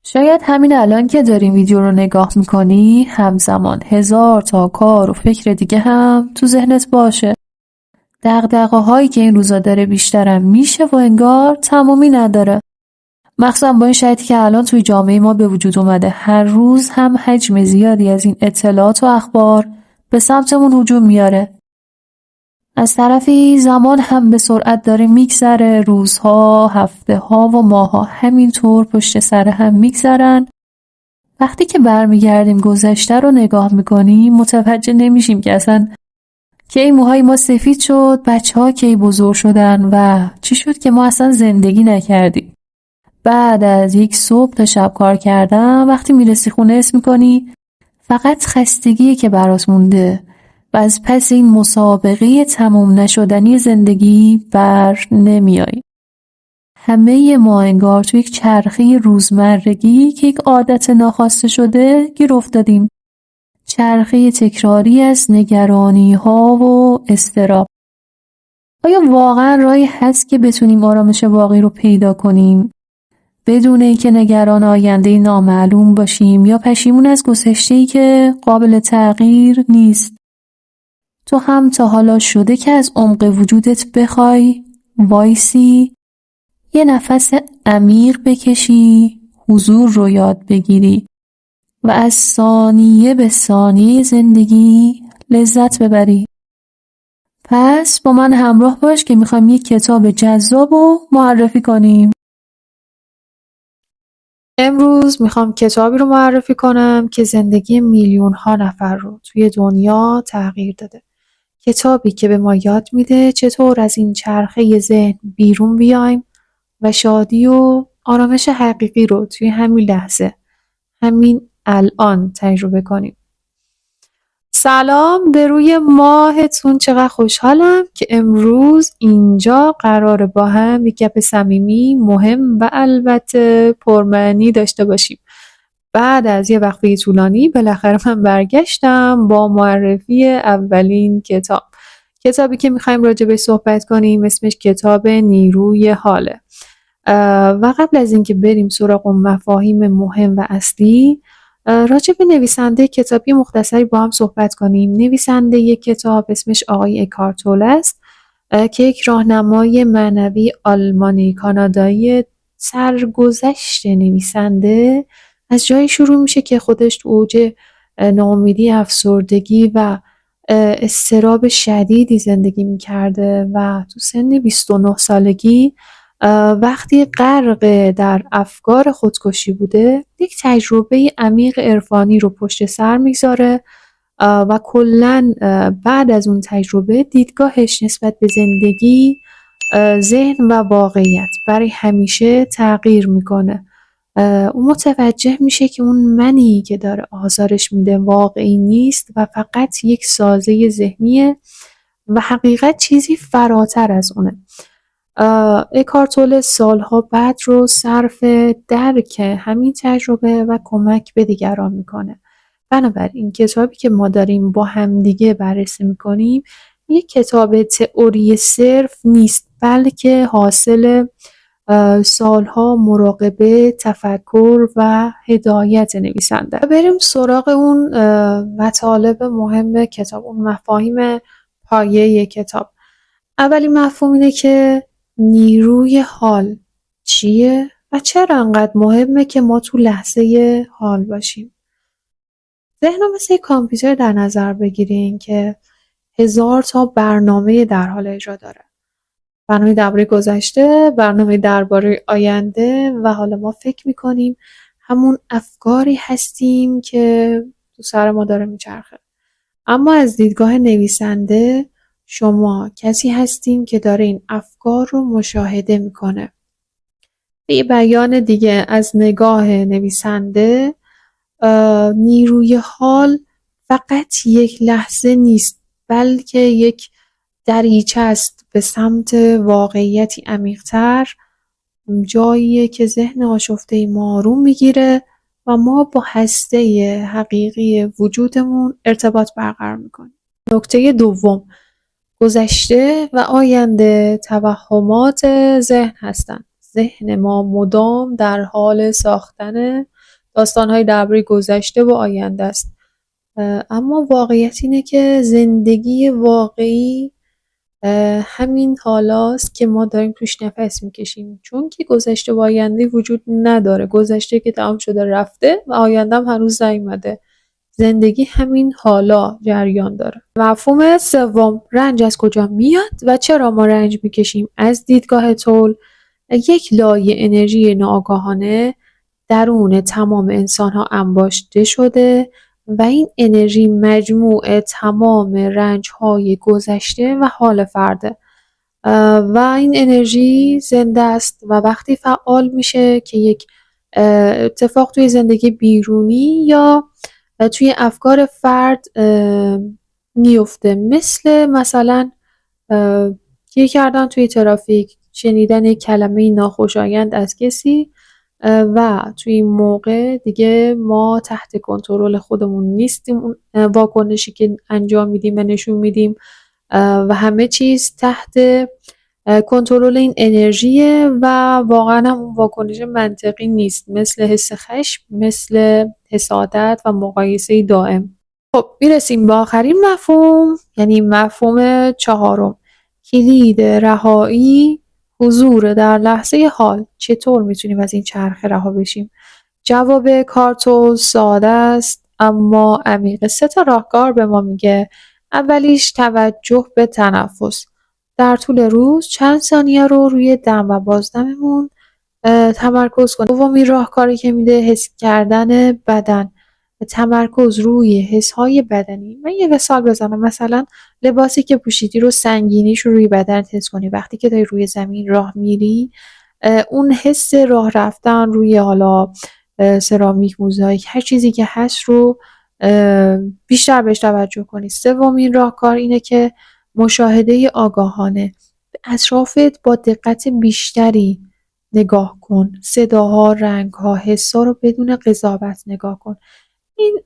شاید همین الان که داریم ویدیو رو نگاه میکنی همزمان هزار تا کار و فکر دیگه هم تو ذهنت باشه. دغدغه هایی که این روزا داره بیشترم میشه و انگار تمومی نداره. مخصوصا با این شرایطی که الان توی جامعه ما به وجود اومده، هر روز هم حجم زیادی از این اطلاعات و اخبار به سمتمون هجوم میاره. از طرفی زمان هم به سرعت داره میگذره، روزها، هفته ها و ماها همینطور پشت سر هم میگذرن. وقتی که برمیگردیم گذشته رو نگاه میکنیم متوجه نمیشیم که اصلا کی موهای ما سفید شد، بچه ها کی بزرگ شدن و چی شد که ما اصلا زندگی نکردیم. بعد از یک صبح تا شب کار کردن وقتی میرسی خونه حس میکنی فقط خستگیه که برات مونده و از پس این مسابقه تمام نشدنی زندگی بر نمیای. همه ما انگار تو یک چرخه روزمرگی که یک عادت ناخواسته شده گیر افتادیم. چرخه تکراری از نگرانی ها و اضطراب. آیا واقعا راهی هست که بتونیم آرامش واقعی رو پیدا کنیم بدون اینکه نگران آینده نامعلوم باشیم یا پشیمون از گذشته‌ای که قابل تغییر نیست؟ تو هم تا حالا شده که از عمق وجودت بخوای وایسی، یه نفس عمیق بکشی، حضور رو یاد بگیری و از ثانیه به ثانیه زندگی لذت ببری؟ پس با من همراه باش که میخوایم یک کتاب جذاب رو معرفی کنیم. امروز میخوام کتابی رو معرفی کنم که زندگی میلیون ها نفر رو توی دنیا تغییر داده. کتابی که به ما یاد میده چطور از این چرخه ذهن بیرون بیایم و شادی و آرامش حقیقی رو توی همین لحظه، همین الان تجربه کنیم. سلام به روی ماهتون، چقدر خوشحالم که امروز اینجا قراره با هم یک گپ صمیمی مهم و البته پرمعنی داشته باشیم. بعد از یه وقفه طولانی بالاخره من برگشتم با معرفی اولین کتاب. کتابی که میخوایم راجع بهش صحبت کنیم اسمش کتاب نیروی حاله. و قبل از اینکه بریم سراغ مفاهیم مهم و اصلی، راجع به نویسنده کتابی مختصری با هم صحبت کنیم. نویسنده یک کتاب اسمش آقای اکهارت توله است که یک راهنمای معنوی آلمانی کانادایی. سرگذشت نویسنده از جایی شروع میشه که خودش تو اوج ناامیدی، افسردگی و اضطراب شدیدی زندگی میکرده و تو سن 29 سالگی وقتی غرق در افکار خودکشی بوده یک تجربه عمیق عرفانی رو پشت سر میگذاره و کلاً بعد از اون تجربه دیدگاهش نسبت به زندگی، ذهن و واقعیت برای همیشه تغییر میکنه. اون متوجه میشه که اون منی که داره آزارش میده واقعی نیست و فقط یک سازه ذهنیه و حقیقت چیزی فراتر از اونه. اکهارت توله سالها بعد رو صرف درک همین تجربه و کمک به دیگران میکنه. بنابراین کتابی که ما داریم با همدیگه بررسی میکنیم یک کتاب تئوری صرف نیست، بلکه حاصل سالها مراقبه، تفکر و هدایت نویسنده. بریم سراغ اون مطالب مهم کتاب، اون مفاهیم پایه کتاب. اولین مفهوم اینه که نیروی حال چیه و چرا انقدر مهمه که ما تو لحظه حال باشیم. ذهن رو مثل یک کامپیوتر در نظر بگیرین که 1000 تا برنامه در حال اجرا داره. برنامه درباره گذشته، برنامه درباره آینده و حالا ما فکر میکنیم همون افکاری هستیم که تو سر ما داره میچرخه. اما از دیدگاه نویسنده شما کسی هستین که داره این افکار رو مشاهده میکنه. به یه بیان دیگه از نگاه نویسنده نیروی حال فقط یک لحظه نیست، بلکه یک دریچه است به سمت واقعیتی عمیق‌تر، جاییه که ذهن آشفته ما آروم میگیره و ما با هسته حقیقی وجودمون ارتباط برقرار میکنیم. نکته دوم، گذشته و آینده توهمات ذهن هستند. ذهن ما مدام در حال ساختن داستان‌های درباره گذشته و آینده است. اما واقعیت اینه که زندگی واقعی همین حالاست که ما داریم توش نفس میکشیم، چون که گذشته و آینده وجود نداره. گذشته که تمام شده رفته و آینده هم هنوز نیومده. زندگی همین حالا جریان داره. مفهوم سوم، رنج از کجا میاد و چرا ما رنج میکشیم؟ از دیدگاه تول، یک لایه انرژی ناآگاهانه درون تمام انسان‌ها انباشته شده و این انرژی مجموع تمام رنج‌های گذشته و حال فرده و این انرژی زنده است و وقتی فعال میشه که یک اتفاق توی زندگی بیرونی یا توی افکار فرد میفته، مثلا گیر کردن توی ترافیک، شنیدن کلمه ناخوشایند از کسی و توی این موقع دیگه ما تحت کنترل خودمون نیستیم. اون واکنشی که انجام میدیم و نشون میدیم و همه چیز تحت کنترل این انرژیه و واقعا هم اون واکنش منطقی نیست، مثل حس خشم، مثل حسادت و مقایسه دائم. خب میرسیم به آخرین مفهوم، یعنی مفهوم چهارم، کلید رهایی، حضور در لحظه حال. چطور میتونیم از این چرخه رها بشیم؟ جواب کارتول ساده است اما عمیق. 3 تا راهکار به ما میگه. اولیش توجه به تنفس. در طول روز چند ثانیه رو روی دم و بازدممون تمرکز کنیم. دومین راهکاری که میده، حس کردن بدن. تمرکز روی حسهای بدنی. من یه مثال بزنم، مثلا لباسی که پوشیدی رو، سنگینیش رو روی بدنت حس کنی. وقتی که داری روی زمین راه میری، اون حس راه رفتن روی حالا سرامیک، موزاییک، هر چیزی که هست رو بیشتر بهش توجه کنی. سومین راهکار اینه که مشاهده آگاهانه، به اطرافت با دقت بیشتری نگاه کن. صداها، رنگها، حسا رو بدون قضاوت نگاه کن. این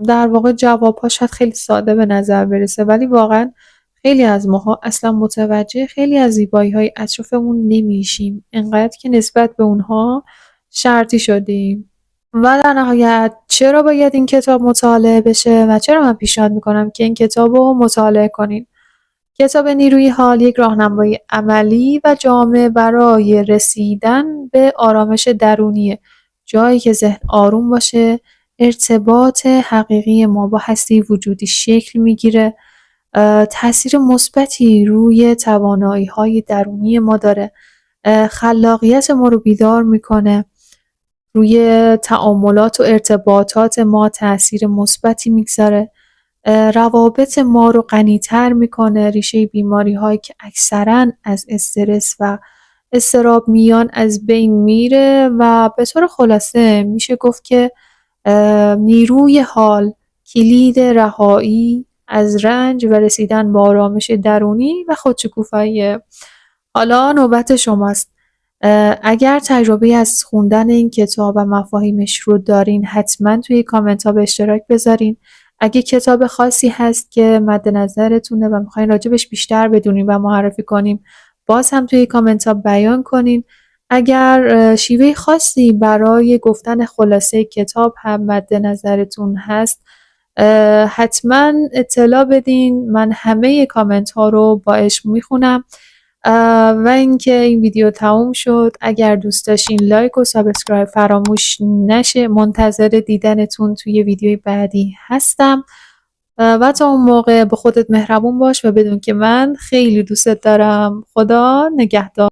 در واقع جواب‌ها شاید خیلی ساده به نظر برسه، ولی واقعا خیلی از ماها اصلا متوجه خیلی از زیبایی‌های اطرافمون نمیشیم، انقدر که نسبت به اونها شرطی شدیم. و در نهایت چرا باید این کتاب مطالعه بشه و چرا من پیشنهاد میکنم که این کتاب رو مطالعه کنین؟ کتاب نیروی حال یک راهنمایی عملی و جامع برای رسیدن به آرامش درونیه. جایی که ذهن آروم باشه، ارتباط حقیقی ما با هستی وجودی شکل میگیره، تاثیر مثبتی روی توانایی‌های درونی ما داره، خلاقیت ما رو بیدار میکنه، روی تعاملات و ارتباطات ما تاثیر مثبتی میگذاره، روابط ما رو غنی‌تر میکنه، ریشه بیماری‌هایی که اکثراً از استرس و اضطراب میان از بین میره و به طور خلاصه میشه گفت که نیروی حال کلید رهایی از رنج و رسیدن به آرامش درونی و خودشکوفاییه. حالا نوبت شماست. اگر تجربه از خوندن این کتاب و مفاهیمش رو دارین، حتما توی کامنت ها به اشتراک بذارین. اگه کتاب خاصی هست که مد نظرتونه و میخواین راجبش بیشتر بدونین و معرفی کنیم، باز هم توی کامنت ها بیان کنین. اگر شیوه خاصی برای گفتن خلاصه کتاب هم مد نظرتون هست، حتما اطلاع بدین. من همه کامنت ها رو با عشق میخونم. و اینکه این ویدیو تموم شد، اگر دوست داشتین لایک و سابسکرایب فراموش نشه. منتظر دیدنتون توی ویدیوی بعدی هستم و تا اون موقع به خودت مهربون باش و بدون که من خیلی دوستت دارم. خدا نگهدار.